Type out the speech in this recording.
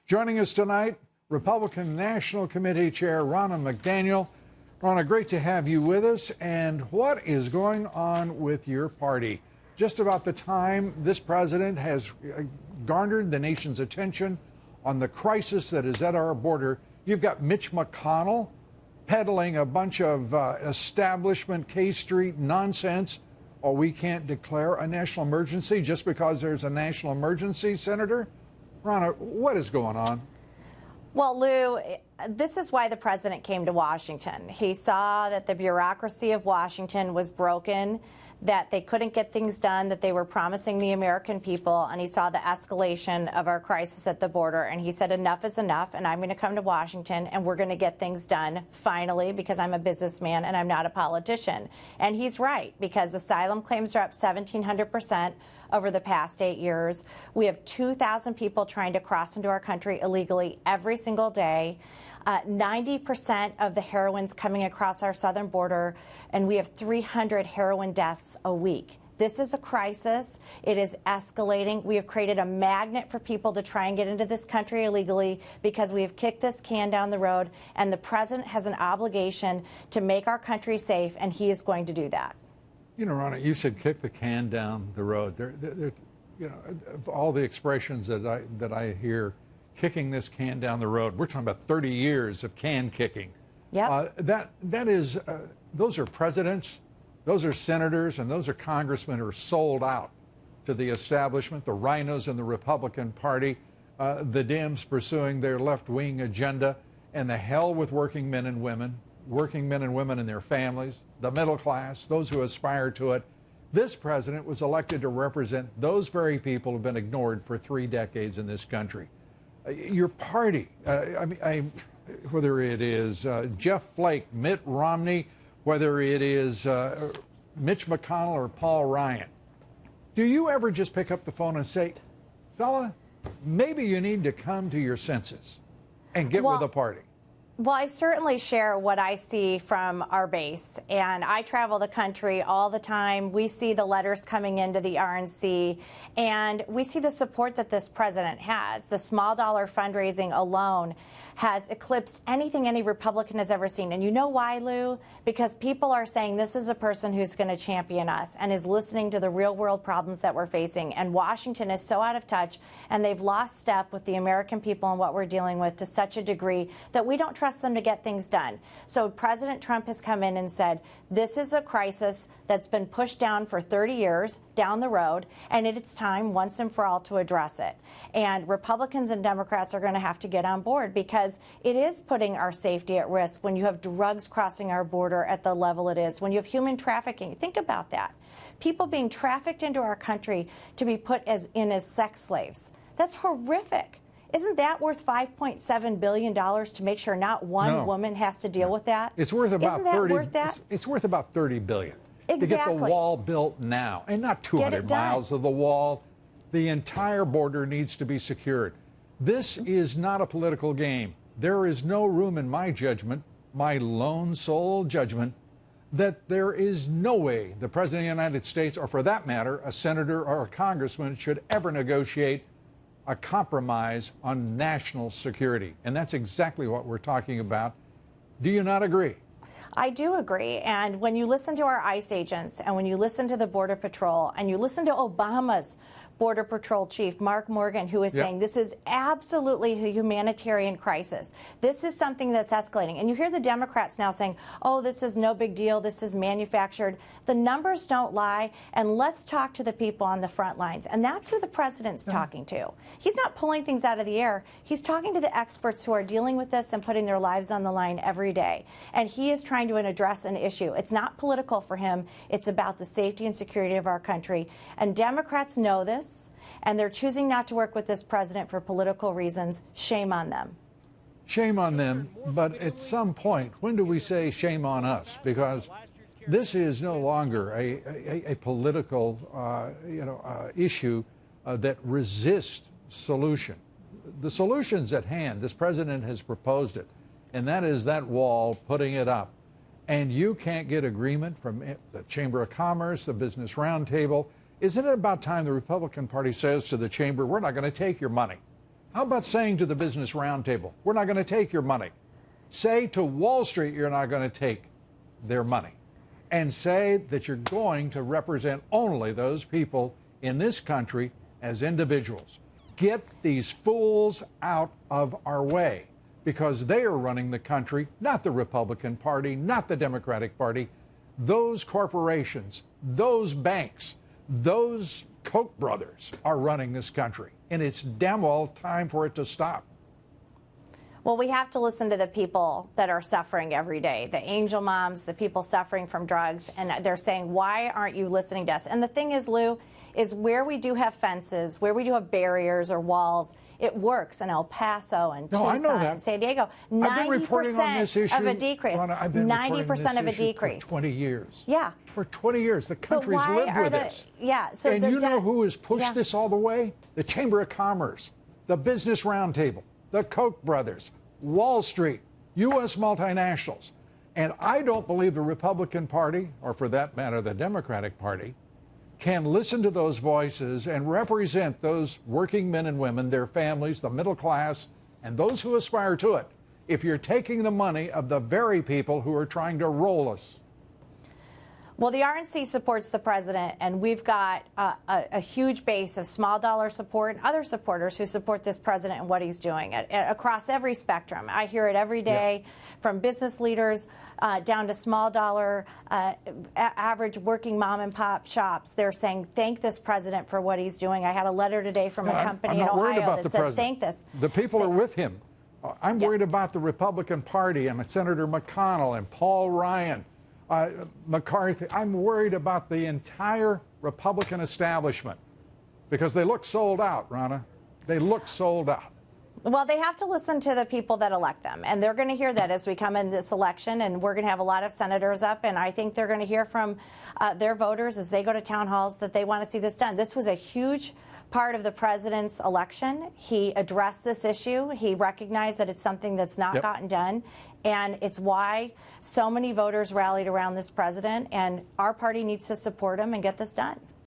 Joining us tonight, Republican National Committee Chair Ronna McDaniel. Ronna, great to have you with us. And what is going on with your party? Just about the time this president has garnered the nation's attention on the crisis that is at our border, you've got Mitch McConnell peddling a bunch of establishment K Street nonsense. Oh, we can't declare a national emergency just because there's a national emergency, Senator? Ronna, what is going on? Well, Lou, this is why the president came to Washington. He saw that the bureaucracy of Washington was broken, that they couldn't get things done that they were promising the American people, and he saw the escalation of our crisis at the border, and he said enough is enough, and I'm going to come to Washington, and we're going to get things done, finally, because I'm a businessman and I'm not a politician. And he's right, because asylum claims are up 1,700% over the past 8 years. We have 2,000 people trying to cross into our country illegally every single day. 90% of the heroin's coming across our southern border, and we have 300 heroin deaths a week. This is a crisis. It is escalating. We have created a magnet for people to try and get into this country illegally because we have kicked this can down the road, and the president has an obligation to make our country safe, and he is going to do that. You know, Ronna, you said kick the can down the road. You know, of all the expressions that I hear, kicking this can down the road, we're talking about 30 years of can kicking. Yep. Those are presidents, those are senators, and those are congressmen who are sold out to the establishment, the rhinos in the Republican Party, the Dems pursuing their left-wing agenda, and the hell with working men and women and their families, the middle class, those who aspire to it. This president was elected to represent those very people who have been ignored for 3 decades in this country. Your party, whether it is Jeff Flake, Mitt Romney, whether it is Mitch McConnell or Paul Ryan, do you ever just pick up the phone and say, fella, maybe you need to come to your senses and get with the party? Well, I certainly share what I see from our base, and I travel the country all the time. We see the letters coming into the RNC, and we see the support that this president has. The small dollar fundraising alone has eclipsed anything any Republican has ever seen. And you know why, Lou? Because people are saying this is a person who's going to champion us and is listening to the real world problems that we're facing. And Washington is so out of touch, and they've lost step with the American people and what we're dealing with to such a degree that we don't trust them to get things done. So President Trump has come in and said, this is a crisis that's been pushed down for 30 years down the road, and it's time once and for all to address it. And Republicans and Democrats are going to have to get on board, because it is putting our safety at risk when you have drugs crossing our border at the level it is, when you have human trafficking. Think about that. People being trafficked into our country to be put as sex slaves. That's horrific. Isn't that worth $5.7 billion to make sure not one woman has to deal with that? It's worth about It's worth about $30 billion. Exactly. To get the wall built now, and not 200 miles of the wall. The entire border needs to be secured. This is not a political game. There is no room in my judgment, my lone soul judgment, that there is no way the President of the United States, or for that matter, a senator or a congressman, should ever negotiate a compromise on national security. And that's exactly what we're talking about. Do you not agree? I do agree. And when you listen to our ICE agents, and when you listen to the Border Patrol, and you listen to Obama's Border Patrol chief, Mark Morgan, who is saying this is absolutely a humanitarian crisis. This is something that's escalating. And you hear the Democrats now saying, oh, this is no big deal. This is manufactured. The numbers don't lie. And let's talk to the people on the front lines. And that's who the president's talking to. He's not pulling things out of the air. He's talking to the experts who are dealing with this and putting their lives on the line every day. And he is trying to address an issue. It's not political for him. It's about the safety and security of our country. And Democrats know this, and they're choosing not to work with this president for political reasons. Shame on them. Shame on them. But at some point, when do we say shame on us? Because this is no longer a political issue that resists solution. The solution's at hand. This president has proposed it, and that is that wall, putting it up. And you can't get agreement from the Chamber of Commerce, the Business Roundtable. Isn't it about time the Republican Party says to the Chamber, we're not going to take your money. How about saying to the Business Roundtable, we're not going to take your money? Say to Wall Street, you're not going to take their money. And say that you're going to represent only those people in this country as individuals. Get these fools out of our way, because they are running the country, not the Republican Party, not the Democratic Party. Those corporations, those banks, those Koch brothers are running this country. And it's damn well time for it to stop. Well, we have to listen to the people that are suffering every day, the angel moms, the people suffering from drugs, and they're saying, why aren't you listening to us? And the thing is, Lou, is where we do have fences, where we do have barriers or walls, it works in El Paso and Tucson and San Diego. 90% of a decrease. Ronna, I've been 90% of a decrease. For 20 years. Yeah. For 20 years. The country's lived with this. Yeah. So and you know who has pushed this all the way? The Chamber of Commerce, the Business Roundtable, the Koch brothers, Wall Street, U.S. multinationals. And I don't believe the Republican Party, or for that matter, the Democratic Party, can listen to those voices and represent those working men and women, their families, the middle class, and those who aspire to it, if you're taking the money of the very people who are trying to roll us. Well, the RNC supports the president, and we've got a huge base of small dollar support and other supporters who support this president and what he's doing across every spectrum. I hear it every day, from business leaders down to small dollar, average working mom and pop shops. They're saying, thank this president for what he's doing. I had a letter today from a company in Ohio that said, thank this. The people are with him. I'm worried about the Republican Party and Senator McConnell and Paul Ryan. McCarthy. I'm worried about the entire Republican establishment because they look sold out, Ronna. They look sold out. Well, they have to listen to the people that elect them, and they're going to hear that as we come in this election, and we're going to have a lot of senators up, and I think they're going to hear from their voters as they go to town halls that they want to see this done. This was a huge part of the president's election. He addressed this issue. He recognized that it's something that's not gotten done, and it's why so many voters rallied around this president, and our party needs to support him and get this done.